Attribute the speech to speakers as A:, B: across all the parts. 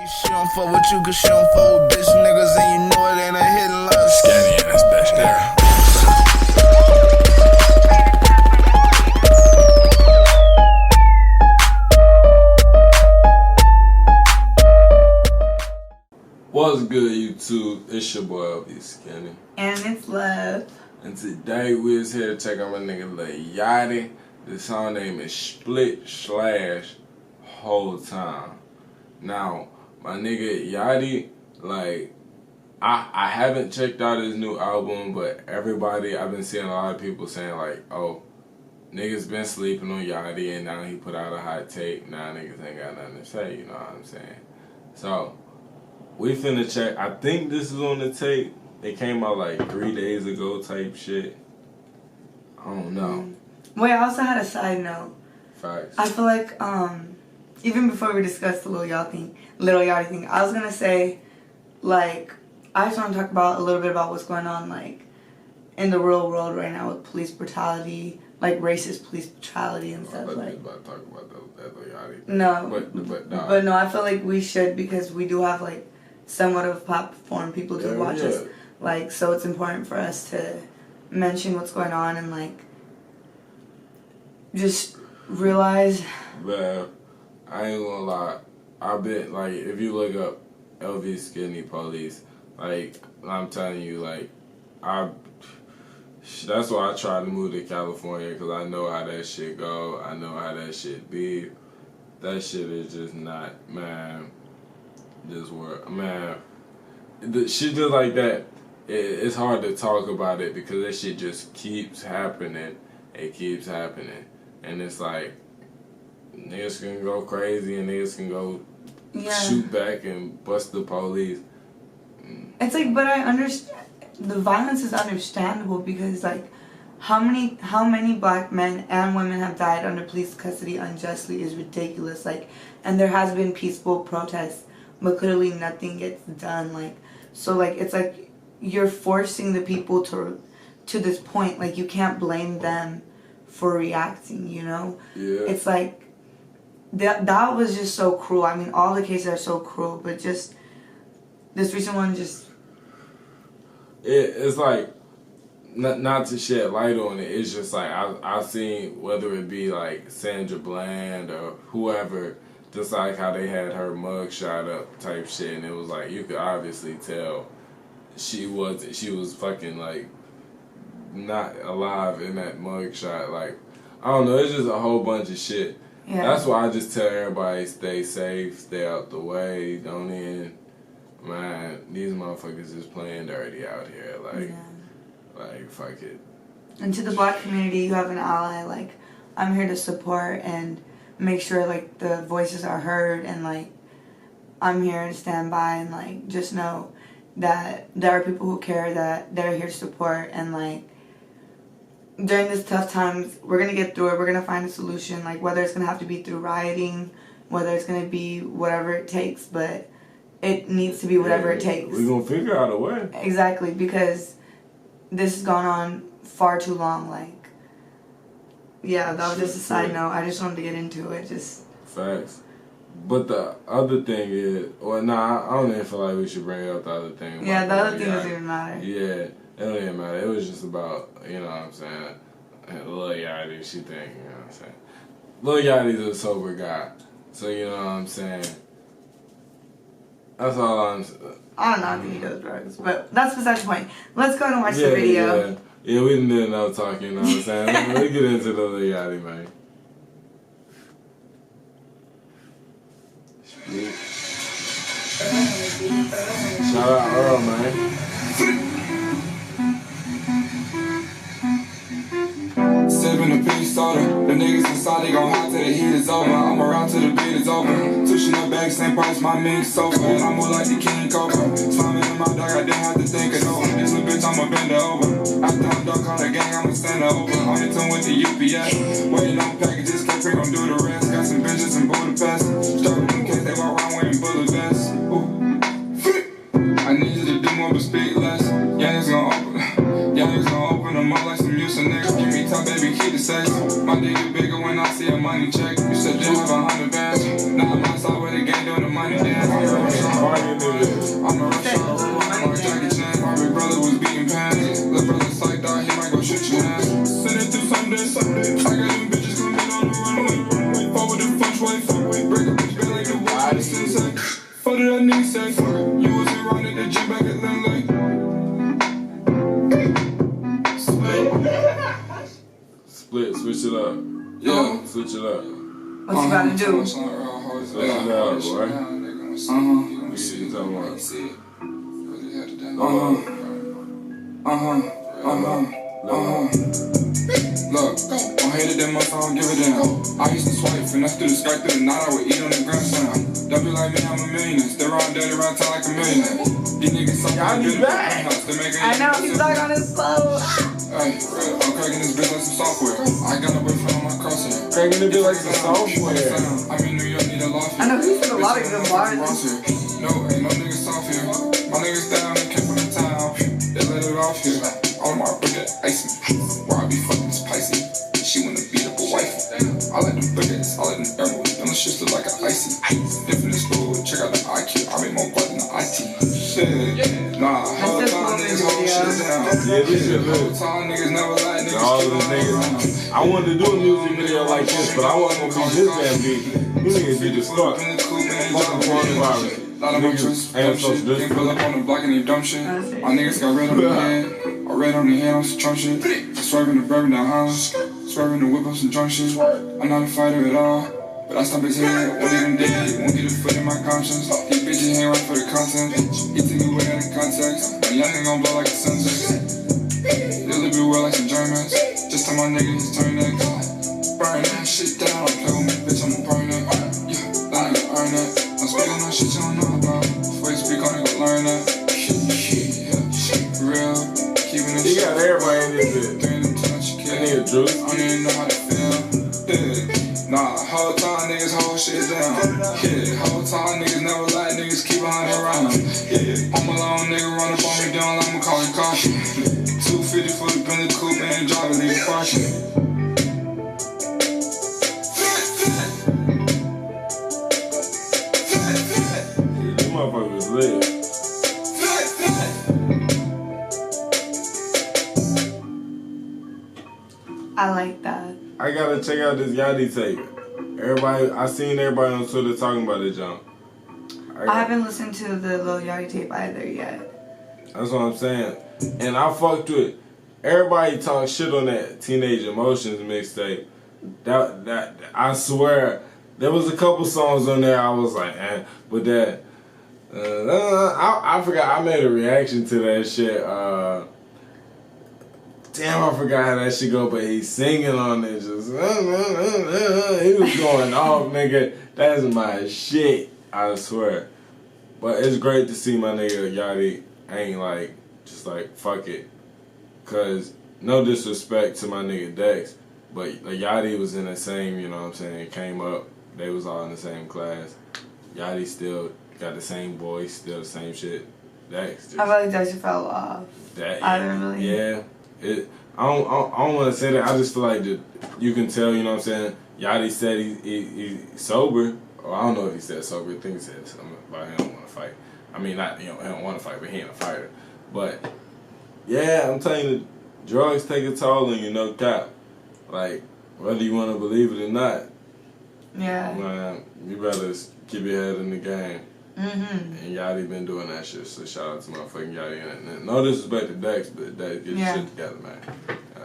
A: She don't fuck with you cause she don't fuck with bitch niggas, and you know it ain't a hidden line.
B: Skinny ass bitch nigga. What's good, YouTube? It's your boy LVSkinny.
C: And it's Love.
B: And today we is here to check out my nigga Lil Yachty. The song name is Split / Whole Time. Now, my nigga Yachty, like, I haven't checked out his new album, but I've been seeing a lot of people saying like, oh, niggas been sleeping on Yachty and now he put out a hot take. Now niggas ain't got nothing to say, you know what I'm saying? So, we finna check. I think this is on the tape. It came out like 3 days ago type shit. I don't know.
C: Wait, I also had a side note.
B: Facts.
C: I feel like, even before we discussed the Lil Yachty thing, I was gonna say, like, I just want to talk about a little bit about what's going on, like, in the real world right now with police brutality, like racist police brutality and stuff.
B: Like, about to talk about that Lil Yachty.
C: No, but no, I feel like we should, because we do have like somewhat of a platform. People do watch us, like, so it's important for us to mention what's going on and like just realize.
B: Man, I ain't gonna lie. I bet, like, if you look up LVSkinny police, like, I'm telling you, like, that's why I tried to move to California, because I know how that shit go. I know how that shit be. That shit is just not, man, just work. Man, the shit just like that, it's hard to talk about it because that shit just keeps happening. It keeps happening. And it's like, niggas can go crazy and niggas can go shoot back and bust the police.
C: It's like, but I understand, the violence is understandable because, like, how many black men and women have died under police custody unjustly is ridiculous. Like, and there has been peaceful protests, but clearly nothing gets done. Like, so, like, it's like you're forcing the people to this point. Like, you can't blame them for reacting, you know?
B: Yeah.
C: It's like, that was just so cruel. I mean, all the cases are so cruel, but just this recent one just...
B: It's like, not to shed light on it, it's just like, I've seen, whether it be like Sandra Bland or whoever, just like how they had her mug shot up type shit, and it was like, you could obviously tell she was fucking like, not alive in that mug shot. Like, I don't know, it's just a whole bunch of shit. Yeah. That's why I just tell everybody, stay safe, stay out the way, don't even, man, these motherfuckers is playing dirty out here, like, like, fuck it.
C: And to the black community, you have an ally. Like, I'm here to support and make sure, like, the voices are heard, and, like, I'm here to stand by and, like, just know that there are people who care, that they're here to support, and, like, during this tough times, we're going to get through it. We're going to find a solution, like, whether it's going to have to be through rioting, whether it's going to be whatever it takes, but it needs to be whatever it takes.
B: We're going to figure out a way.
C: Exactly, because this has gone on far too long. Like, yeah, that was just a side note. I just wanted to get into it. Just
B: facts. But the other thing is, well, nah, I don't even feel like we should bring up the other thing.
C: Yeah, the other thing doesn't even matter.
B: Yeah, it don't even matter. It was just about, you know what I'm saying, Lil Yachty, she think, you know what I'm saying. Lil Yachty's a sober guy, so you know what I'm saying. That's all I'm saying.
C: I don't know, I think he does drugs, but that's besides the point. Let's go and watch the video.
B: Yeah, we didn't do enough talking, you know what I'm saying. Let's get into the Lil Yachty, man. Shout out Earl, man.
D: Sipping a peach soda. The niggas inside, they gon' hide till the heat is over. I'ma ride till the beat is over. Tuition up back, same price, my mink sofa. I'm more like the king cobra. Swimming in my dog, I didn't have to think it over. This little bitch, I'ma bend her over. After I'm done, call the gang, I'ma stand her over. On the tune with the UPS. Waiting on packages, can't gon' do the rest. Got some bitches in Budapest. Started in case they walk around wearing bullet vests. I need you to do more but speak less. Youngins gon' open them up like some music niggas. Give me top, baby, keep the sex. My dick get bigger when I see a money check. You said you have 100 bands. Now I'm outside with the gang doing the money dance. Fuck it, that nigga said, fuck it. You wasn't running at the gym back at Lil Yachty.
B: Split, switch it up.
D: Yeah.
B: Switch it up.
C: What you about to do?
B: Switch it up, boy. What you talking about?
D: Look, I hated that much, I don't give a damn. I used to swipe, finesse through the sky through the night, I would eat on the grandstand. Don't be like me, I'm a millionaire. Stay around dirty around town like a millionaire. These niggas so
B: Yachty's back.
C: I know, he's back on his flow.
D: Hey, I'm cracking this bitch like some software. I got a boyfriend on my crosshair.
B: Cracking the bitch like some software.
D: I mean, New York need a loft here.
C: I know, he said a lot of good bars.
D: No, ain't no niggas soft here. My niggas down, they came from the town. They let it off here. All my bring that ice me. Where I be fucking spicy. She wanna beat up a wife. I like them buckets, I like them emeralds. Them shits look like an icy. Different in school, check out the IQ. I make more guap than the IT. Shit, nah, whole time niggas hold shit down.
B: Yeah, this shit lit.
D: Whole time niggas never let niggas
B: All
D: keep
B: the
D: on
B: niggas. I wanted to do a music video like this, but I wasn't gonna be this damn big. You niggas be the start. Fucking coronavirus. Niggas ain't so
D: Can't pull up on the block and they dumb shit. My niggas got red on the head. I red on the head on some Trump shit. Swerving the bourbon down Holland. Swerving the whip on some drunk shit. I'm not a fighter at all. But I stomp his head, won't leave him dead. Won't get a foot in my conscience. These bitches ain't right for the content. He take it way out of context. My young nigga gon' blow like a sunset. They live it well like some Germans. Just tell my nigga his turn next. Burn that shit down. Play with me, bitch, I'ma burn it. Yeah, that nigga earn that. I'm speaking on shit you don't know about. Before you speak on it, go learn that. Shit, real. Keeping it.
B: He got everybody in this bit. That nigga Drew.
D: I don't even know how to feel. Nah, whole time niggas hold shit down. Yeah, whole time niggas never let niggas keep 100 around. Yeah, I'm a lone nigga run up on me down, I'ma call it caution. 250 for the Bentley coupe and drive it, leave it caution.
B: These motherfuckers lit.
C: I like that.
B: I gotta check out this Yachty tape. I seen everybody on Twitter talking about it, John.
C: I haven't listened to the Lil Yachty tape either yet.
B: That's what I'm saying. And I fucked with everybody talk shit on that Teenage Emotions mixtape. That I swear there was a couple songs on there I was like, but that I forgot I made a reaction to that shit. Damn, I forgot how that shit go, but he's singing on it, just he was going off, nigga. That's my shit, I swear. But it's great to see my nigga Yachty ain't like, just like, fuck it. Cause no disrespect to my nigga Dex, but like, Yachty was in the same, you know what I'm saying, came up, they was all in the same class. Yachty still got the same voice, still the same shit. Dex just,
C: I feel like Dex fell off.
B: I don't want to say that. I just feel like you can tell, you know what I'm saying? Yachty said he's sober. Or I don't know if he said sober. I think he said something about he don't want to fight. I mean, not, he don't want to fight, but he ain't a fighter. But, yeah, I'm telling you, drugs take a toll on you, no cap. Like, whether you want to believe it or not,
C: Yeah.
B: man, you better keep your head in the game.
C: Mm-hmm.
B: And Yachty been doing that shit, so shout out to motherfucking Yachty. And no disrespect to Dex, but Dex, get your shit together, man.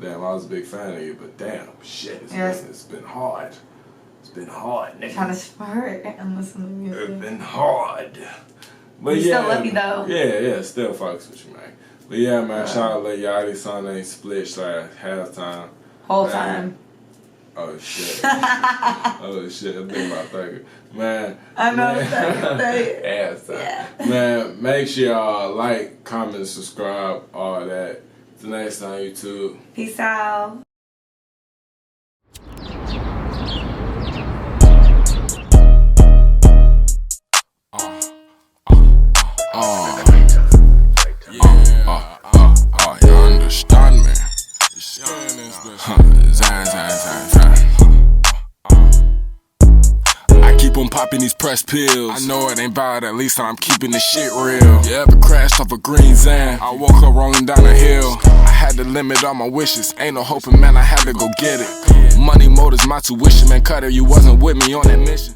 B: Damn, I was a big fan of you, but damn, shit, it's been hard. It's been hard, nigga.
C: Kind of smart and listen to music.
B: It's been hard. But
C: you still love me though.
B: Yeah, still fucks with you, man. But yeah, man, shout out to Lil Yachty, song named Split / Halftime.
C: Whole
B: man.
C: time.
B: Oh shit. Oh shit, I think about 30. Man.
C: I know, 30.
B: Yeah. Man, make sure y'all like, comment, subscribe, all that. Till next time, YouTube.
C: Peace out.
B: You understand me? I keep on popping these press pills. I know it ain't bad, at least I'm keeping this shit real. You ever crashed off a green Zan? I woke up rolling down a hill. I had to limit all my wishes. Ain't no hoping, man, I had to go get it. Money mode is my tuition, man. Cutter, you wasn't with me on that mission.